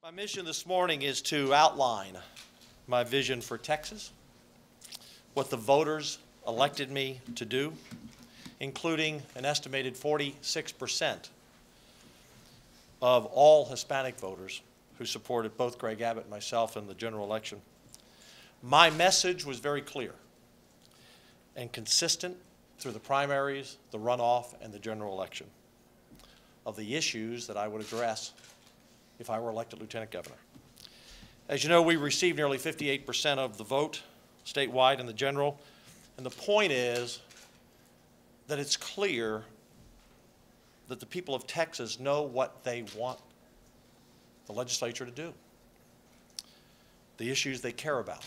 My mission this morning is to outline my vision for Texas, what the voters elected me to do, including an estimated 46% of all Hispanic voters who supported both Greg Abbott and myself in the general election. My message was very clear and consistent through the primaries, the runoff, and the general election of the issues that I would address if I were elected lieutenant governor. As you know, we received nearly 58% of the vote statewide in the general, and the point is that it's clear that the people of Texas know what they want the legislature to do, the issues they care about.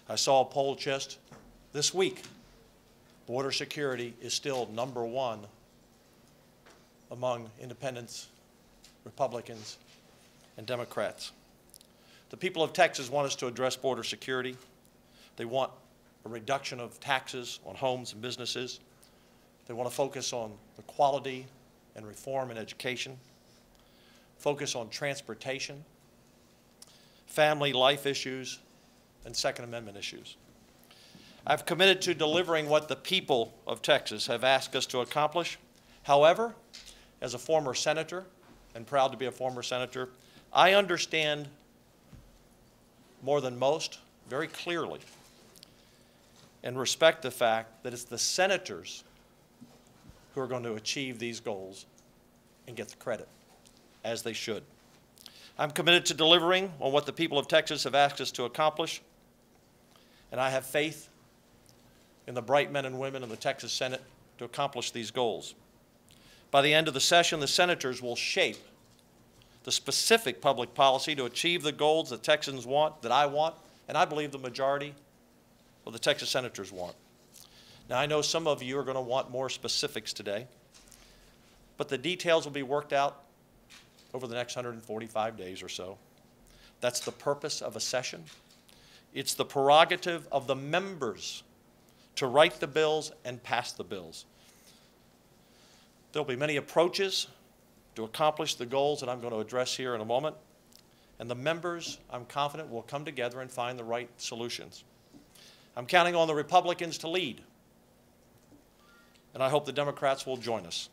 I saw a poll just this week. Border security is still #1 among independents, Republicans, and Democrats. The people of Texas want us to address border security. They want a reduction of taxes on homes and businesses. They want to focus on the quality and reform in education, focus on transportation, family life issues, and Second Amendment issues. I've committed to delivering what the people of Texas have asked us to accomplish. However, as a former senator, and proud to be a former senator, I understand more than most very clearly and respect the fact that it's the senators who are going to achieve these goals and get the credit, as they should. I'm committed to delivering on what the people of Texas have asked us to accomplish, and I have faith in the bright men and women in the Texas Senate to accomplish these goals. By the end of the session, the senators will shape the specific public policy to achieve the goals that Texans want, that I want, and I believe the majority of the Texas senators want. Now, I know some of you are going to want more specifics today, but the details will be worked out over the next 145 days or so. That's the purpose of a session. It's the prerogative of the members to write the bills and pass the bills. There'll be many approaches to accomplish the goals that I'm going to address here in a moment, and the members, I'm confident, will come together and find the right solutions. I'm counting on the Republicans to lead, and I hope the Democrats will join us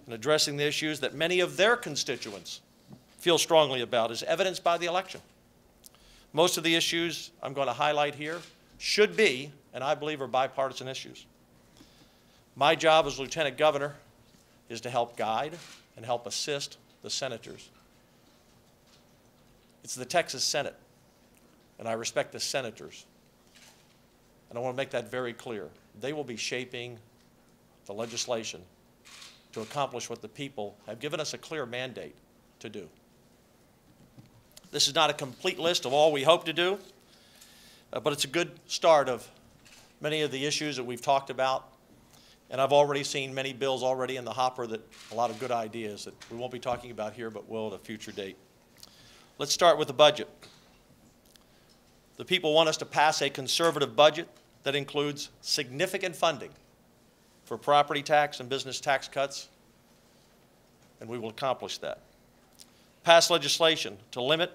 in addressing the issues that many of their constituents feel strongly about, as evidenced by the election. Most of the issues I'm going to highlight here should be, and I believe are, bipartisan issues. My job as lieutenant governor is to help guide and help assist the senators. It's the Texas Senate, and I respect the senators. And I want to make that very clear. They will be shaping the legislation to accomplish what the people have given us a clear mandate to do. This is not a complete list of all we hope to do, but it's a good start of many of the issues that we've talked about. And I've already seen many bills already in the hopper, that a lot of good ideas that we won't be talking about here, but will at a future date. Let's start with the budget. The people want us to pass a conservative budget that includes significant funding for property tax and business tax cuts, and we will accomplish that. Pass legislation to limit,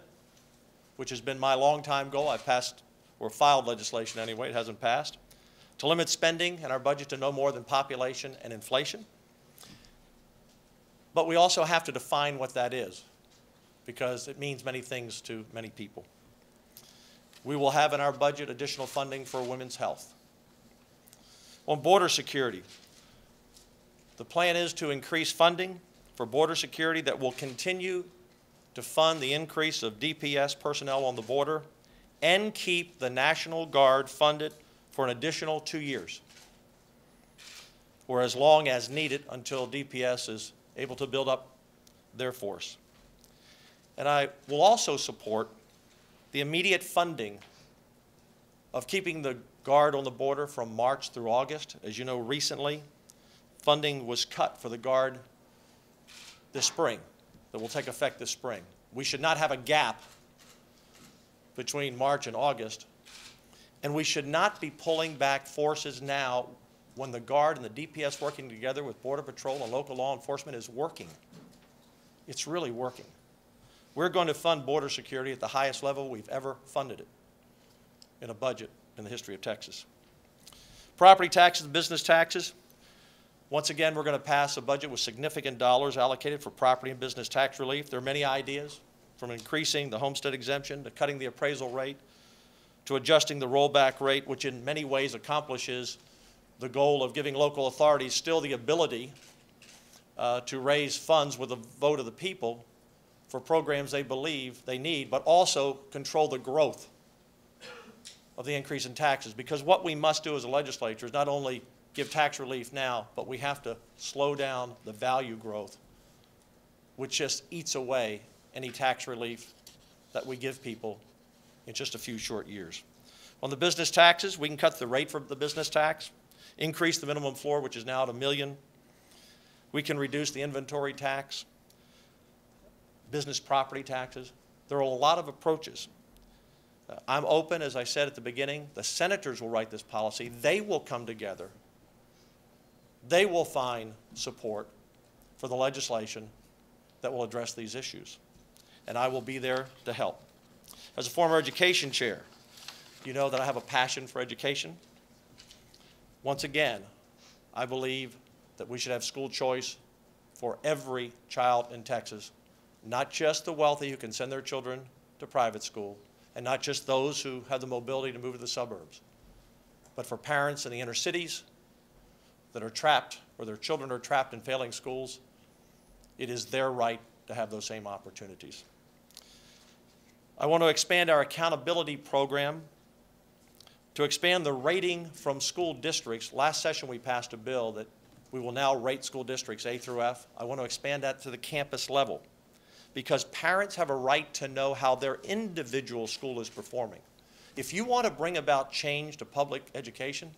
which has been my longtime goal. I've passed, or filed legislation anyway, it hasn't passed, to limit spending in our budget to no more than population and inflation. But we also have to define what that is, because it means many things to many people. We will have in our budget additional funding for women's health. On border security, the plan is to increase funding for border security that will continue to fund the increase of DPS personnel on the border and keep the National Guard funded for an additional 2 years, or as long as needed until DPS is able to build up their force. And I will also support the immediate funding of keeping the Guard on the border from March through August. As you know, recently, funding was cut for the Guard this spring, that will take effect this spring. We should not have a gap between March and August. And we should not be pulling back forces now when the Guard and the DPS working together with Border Patrol and local law enforcement is working. It's really working. We're going to fund border security at the highest level we've ever funded it in a budget in the history of Texas. Property taxes, business taxes. Once again, we're going to pass a budget with significant dollars allocated for property and business tax relief. There are many ideas, from increasing the homestead exemption to cutting the appraisal rate to adjusting the rollback rate, which in many ways accomplishes the goal of giving local authorities still the ability to raise funds with a vote of the people for programs they believe they need, but also control the growth of the increase in taxes. Because what we must do as a legislature is not only give tax relief now, but we have to slow down the value growth, which just eats away any tax relief that we give people in just a few short years. On the business taxes, we can cut the rate for the business tax, increase the minimum floor, which is now at $1 million. We can reduce the inventory tax, business property taxes. There are a lot of approaches. I'm open, as I said at the beginning. The senators will write this policy. They will come together. They will find support for the legislation that will address these issues. And I will be there to help. As a former education chair, you know that I have a passion for education. Once again, I believe that we should have school choice for every child in Texas, not just the wealthy who can send their children to private school, and not just those who have the mobility to move to the suburbs, but for parents in the inner cities that are trapped, or their children are trapped in failing schools. It is their right to have those same opportunities. I want to expand our accountability program to expand the rating from school districts. Last session we passed a bill that we will now rate school districts A through F. I want to expand that to the campus level, because parents have a right to know how their individual school is performing. If you want to bring about change to public education,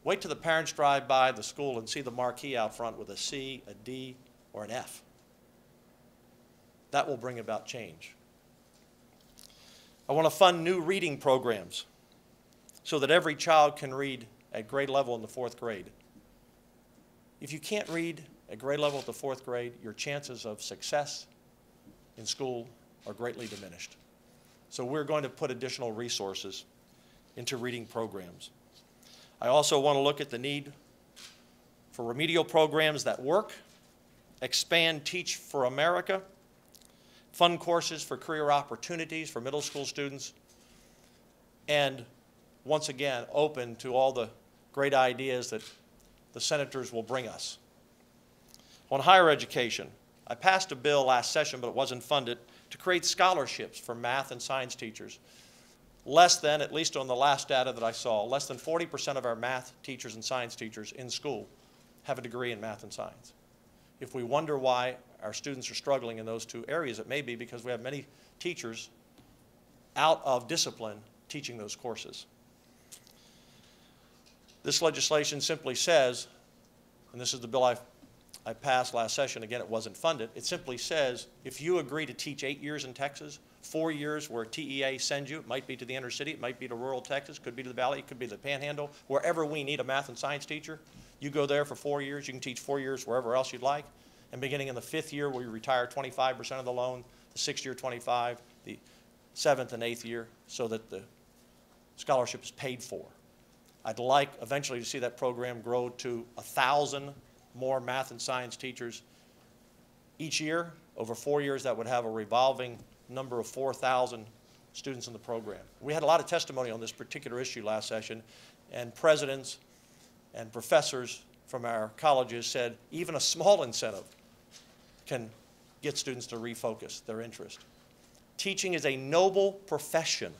wait till the parents drive by the school and see the marquee out front with a C, a D, or an F. That will bring about change. I want to fund new reading programs so that every child can read at grade level in the 4th grade. If you can't read at grade level at the 4th grade, your chances of success in school are greatly diminished. So we're going to put additional resources into reading programs. I also want to look at the need for remedial programs that work, expand Teach for America, fund courses for career opportunities for middle school students, and once again, open to all the great ideas that the senators will bring us. On higher education, I passed a bill last session, but it wasn't funded, to create scholarships for math and science teachers. Less than, at least on the last data that I saw, less than 40% of our math teachers and science teachers in school have a degree in math and science. If we wonder why our students are struggling in those two areas, it may be because we have many teachers out of discipline teaching those courses. This legislation simply says, and this is the bill I passed last session, again it wasn't funded, it simply says if you agree to teach 8 years in Texas, 4 years where TEA sends you, it might be to the inner city, it might be to rural Texas, could be to the valley, it could be the Panhandle, wherever we need a math and science teacher, you go there for 4 years, you can teach 4 years wherever else you'd like, and beginning in the 5th year where you retire 25% of the loan, the 6th year 25, the 7th and 8th year, so that the scholarship is paid for. I'd like eventually to see that program grow to 1,000 more math and science teachers each year. Over 4 years, that would have a revolving number of 4,000 students in the program. We had a lot of testimony on this particular issue last session, and presidents and professors from our colleges said even a small incentive can get students to refocus their interest. Teaching is a noble profession.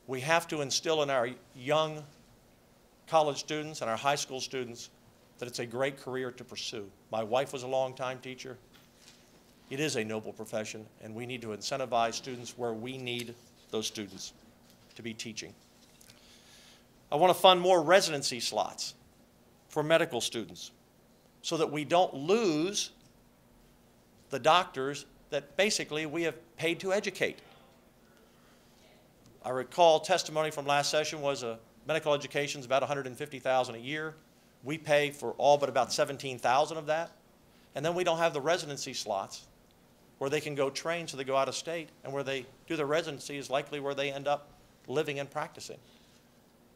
We have to instill in our young college students and our high school students that it's a great career to pursue. My wife was a long-time teacher. It is a noble profession, and we need to incentivize students where we need those students to be teaching. I want to fund more residency slots for medical students so that we don't lose the doctors that basically we have paid to educate. I recall testimony from last session was medical education is about $150,000 a year. We pay for all but about $17,000 of that. And then we don't have the residency slots where they can go train so they go out of state, and where they do their residency is likely where they end up living and practicing.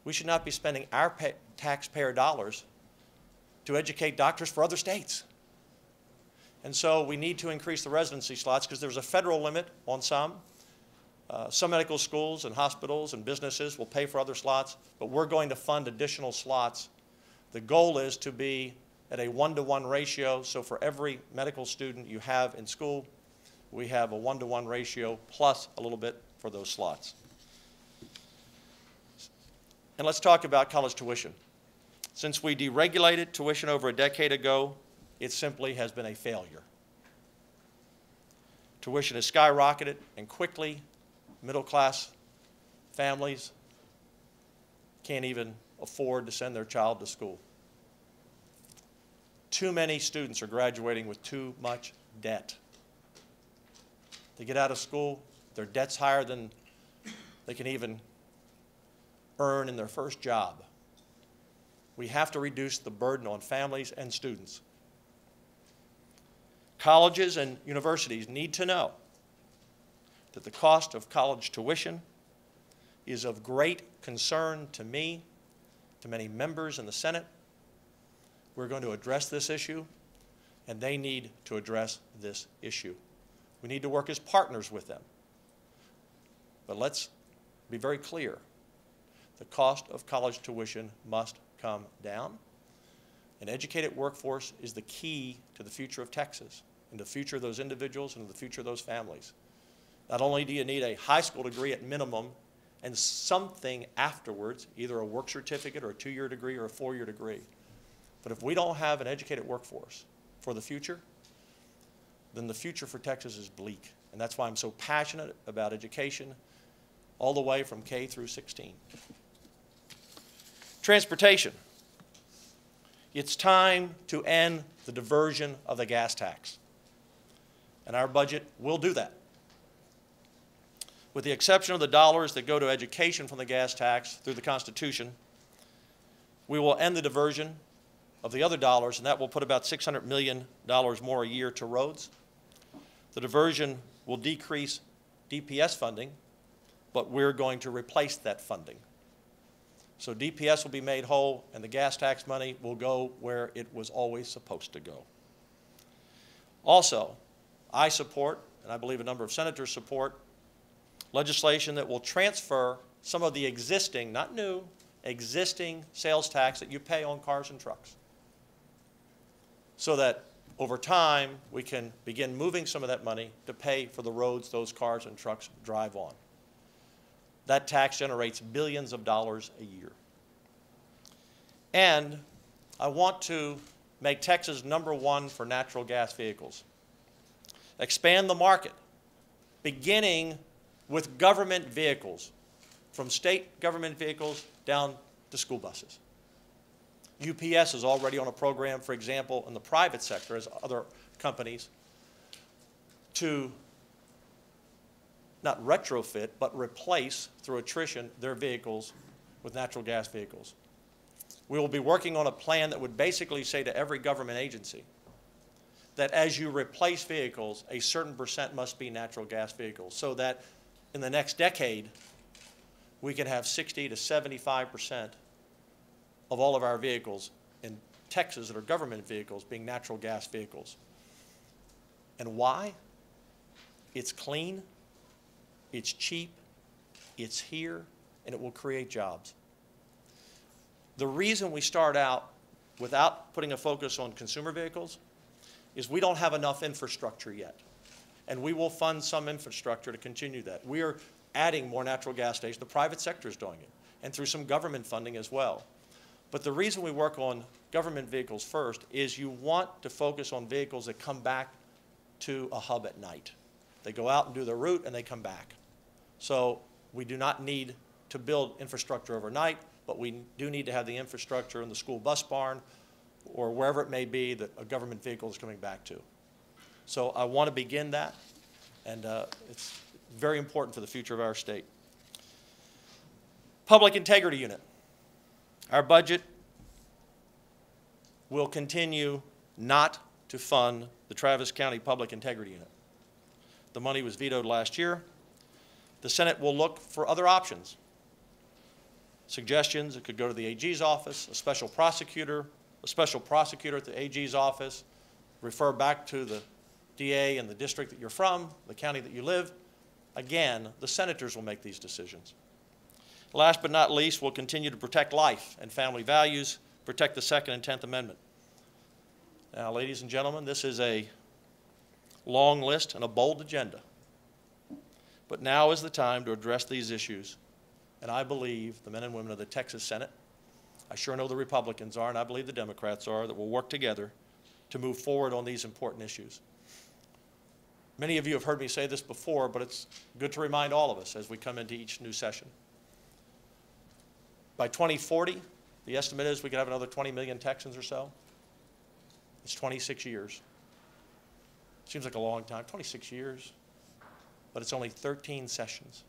We should not be spending our taxpayer dollars to educate doctors for other states. And so we need to increase the residency slots because there's a federal limit on some. Some medical schools and hospitals and businesses will pay for other slots, but we're going to fund additional slots. The goal is to be at a 1-to-1 ratio, so for every medical student you have in school, we have a 1-to-1 ratio plus a little bit for those slots. And let's talk about college tuition. Since we deregulated tuition over a decade ago, it simply has been a failure. Tuition has skyrocketed, and quickly, middle-class families can't even afford to send their child to school. Too many students are graduating with too much debt. They get out of school, their debt's higher than they can even earn in their first job. We have to reduce the burden on families and students. Colleges and universities need to know that the cost of college tuition is of great concern to me, to many members in the Senate. We're going to address this issue, and they need to address this issue. We need to work as partners with them. But let's be very clear. The cost of college tuition must come down. An educated workforce is the key to the future of Texas, and the future of those individuals and the future of those families. Not only do you need a high school degree at minimum and something afterwards, either a work certificate or a 2-year degree or a 4-year degree, but if we don't have an educated workforce for the future, then the future for Texas is bleak. And that's why I'm so passionate about education all the way from K through 16. Transportation. It's time to end the diversion of the gas tax. And our budget will do that. With the exception of the dollars that go to education from the gas tax through the Constitution, we will end the diversion of the other dollars, and that will put about $600 million more a year to roads. The diversion will decrease DPS funding, but we're going to replace that funding. So DPS will be made whole, and the gas tax money will go where it was always supposed to go. Also, I support, and I believe a number of senators support, legislation that will transfer some of the existing, not new, existing sales tax that you pay on cars and trucks, so that over time we can begin moving some of that money to pay for the roads those cars and trucks drive on. That tax generates billions of dollars a year. And I want to make Texas #1 for natural gas vehicles. Expand the market, beginning with government vehicles, from state government vehicles down to school buses. UPS is already on a program, for example, in the private sector, as other companies, to not retrofit, but replace, through attrition, their vehicles with natural gas vehicles. We will be working on a plan that would basically say to every government agency that as you replace vehicles, a certain percent must be natural gas vehicles, so that in the next decade, we can have 60 to 75% of all of our vehicles in Texas that are government vehicles being natural gas vehicles. And why? It's clean, it's cheap, it's here, and it will create jobs. The reason we start out without putting a focus on consumer vehicles is we don't have enough infrastructure yet. And we will fund some infrastructure to continue that. We are adding more natural gas stations. The private sector is doing it, and through some government funding as well. But the reason we work on government vehicles first is you want to focus on vehicles that come back to a hub at night. They go out and do their route, and they come back. So we do not need to build infrastructure overnight, but we do need to have the infrastructure in the school bus barn or wherever it may be that a government vehicle is coming back to. So I want to begin that, and it's very important for the future of our state. Public Integrity Unit. Our budget will continue not to fund the Travis County Public Integrity Unit. The money was vetoed last year. The Senate will look for other options. Suggestions, it could go to the AG's office, a special prosecutor at the AG's office, refer back to the DA in the district that you're from, the county that you live. Again, the senators will make these decisions. Last but not least, we'll continue to protect life and family values, protect the Second and 10th Amendment. Now, ladies and gentlemen, this is a long list and a bold agenda. But now is the time to address these issues. And I believe the men and women of the Texas Senate, I sure know the Republicans are, and I believe the Democrats are, that will work together to move forward on these important issues. Many of you have heard me say this before, but it's good to remind all of us as we come into each new session. By 2040, the estimate is we could have another 20 million Texans or so. It's 26 years. Seems like a long time, 26 years, but it's only 13 sessions.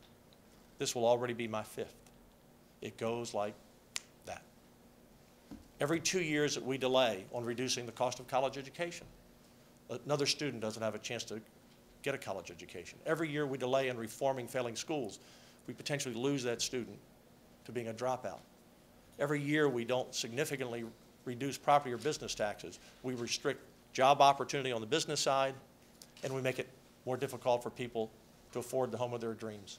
This will already be my 5th. It goes like that. Every 2 years that we delay on reducing the cost of college education, another student doesn't have a chance to get a college education. Every year we delay in reforming failing schools, we potentially lose that student to being a dropout. Every year we don't significantly reduce property or business taxes. We restrict job opportunity on the business side, and we make it more difficult for people to afford the home of their dreams.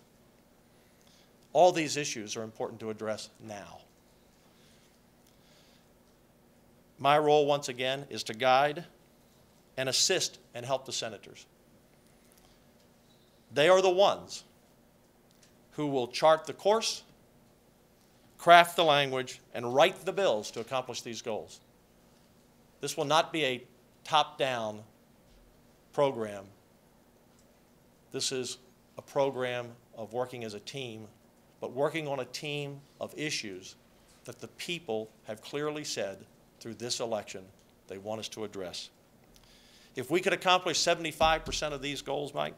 All these issues are important to address now. My role, once again, is to guide and assist and help the senators. They are the ones who will chart the course, craft the language, and write the bills to accomplish these goals. This will not be a top-down program. This is a program of working as a team, but working on a team of issues that the people have clearly said through this election they want us to address. If we could accomplish 75% of these goals, Mike,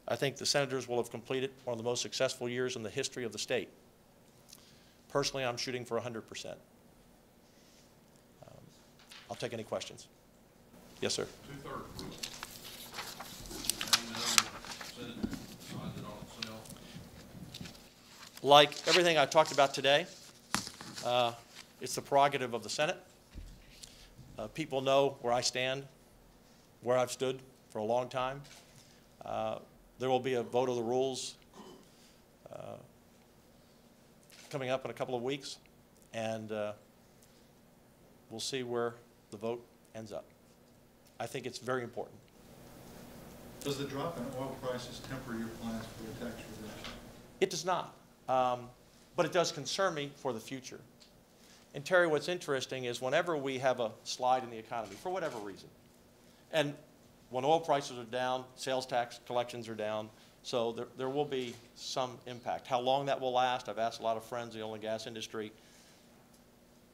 I think the senators will have completed one of the most successful years in the history of the state. Personally, I'm shooting for 100%. I'll take any questions. Yes, sir. 2/3. Like everything I talked about today, it's the prerogative of the Senate. People know where I stand, where I've stood for a long time. There will be a vote of the rules coming up in a couple of weeks, and we'll see where the vote ends up. I think it's very important. Does the drop in oil prices temper your plans for a tax reduction? It does not, but it does concern me for the future. And Terry, what's interesting is whenever we have a slide in the economy, for whatever reason, and when oil prices are down, sales tax collections are down, so there will be some impact. How long that will last, I've asked a lot of friends in the oil and gas industry.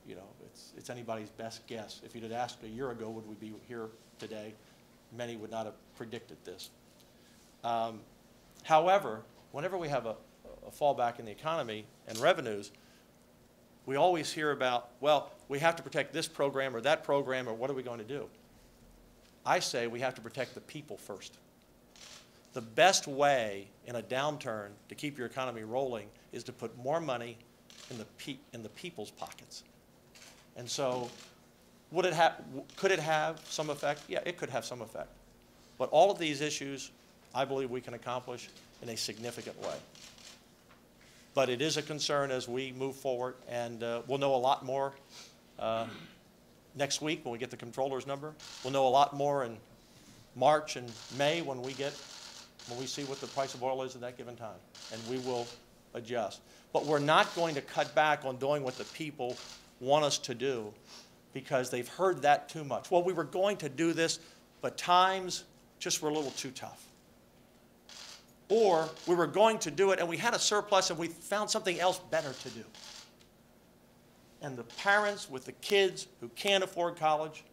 You know, it's anybody's best guess. If you'd had asked a year ago, would we be here today, many would not have predicted this. However, whenever we have a fallback in the economy and revenues, we always hear about, well, we have to protect this program or that program, or what are we going to do? I say we have to protect the people first. The best way in a downturn to keep your economy rolling is to put more money in the people's pockets. And so could it have some effect? Yeah, it could have some effect. But all of these issues, I believe we can accomplish in a significant way. But it is a concern as we move forward, and we'll know a lot more next week when we get the controller's number. We'll know a lot more in March and May when we see what the price of oil is at that given time, and we will adjust. But we're not going to cut back on doing what the people want us to do because they've heard that too much. Well, we were going to do this, but times just were a little too tough. Or we were going to do it and we had a surplus and we found something else better to do. And the parents with the kids who can't afford college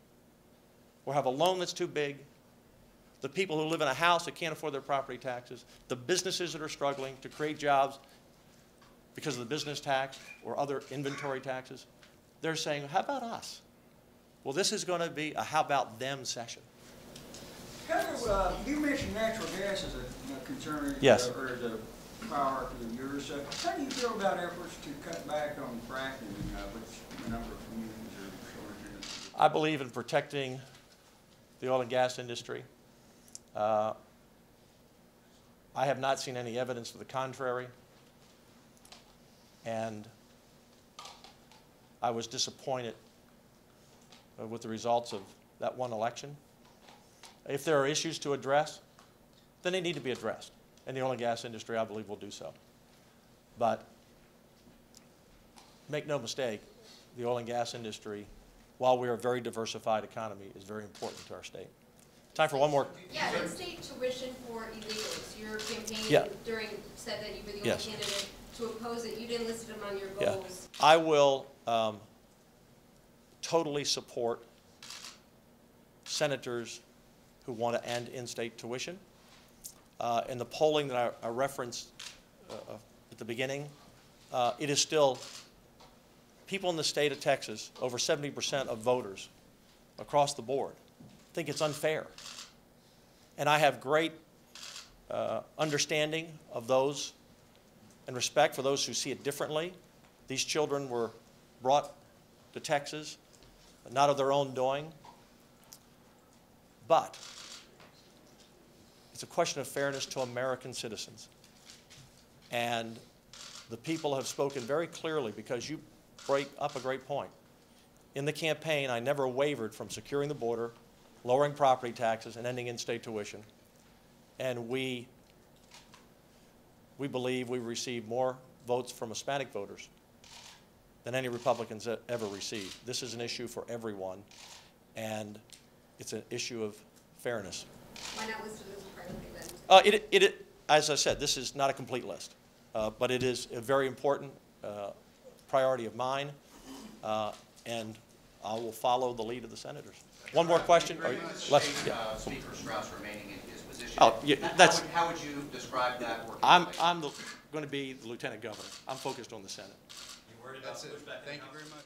or have a loan that's too big, the people who live in a house that can't afford their property taxes, the businesses that are struggling to create jobs because of the business tax or other inventory taxes, they're saying, how about us? Well, this is going to be a how about them session. Heather, you mentioned natural gas as a concern. Yes. Or as a priority of yours. How do you feel about efforts to cut back on fracking, which a number of communities are showing in this? I believe in protecting the oil and gas industry. I have not seen any evidence to the contrary, and I was disappointed with the results of that one election. If there are issues to address, then they need to be addressed, and the oil and gas industry, I believe, will do so. But make no mistake, the oil and gas industry, while we are a very diversified economy, is very important to our state. Time for one more. Yeah, in-state tuition for illegals. Your campaign said that you were the only candidate to oppose it. You didn't list them on your goals. I will totally support senators who want to end in-state tuition. In the polling that I referenced at the beginning, it is still people in the state of Texas, over 70% of voters across the board, think it's unfair. And I have great understanding of those and respect for those who see it differently. These children were brought to Texas, not of their own doing. But it's a question of fairness to American citizens. And the people have spoken very clearly, because you break up a great point. In the campaign, I never wavered from securing the border, lowering property taxes, and ending in-state tuition. And we believe we received more votes from Hispanic voters than any Republicans ever received. This is an issue for everyone, and it's an issue of fairness. Why not list it as a priority then? As I said, this is not a complete list, but it is a very important priority of mine, and I will follow the lead of the senators. One more question? Speaker Strauss remaining in his position. Oh, yeah, that's. How would you describe that working? I'm going to be the lieutenant governor. I'm focused on the Senate. That's it. Thank you very much.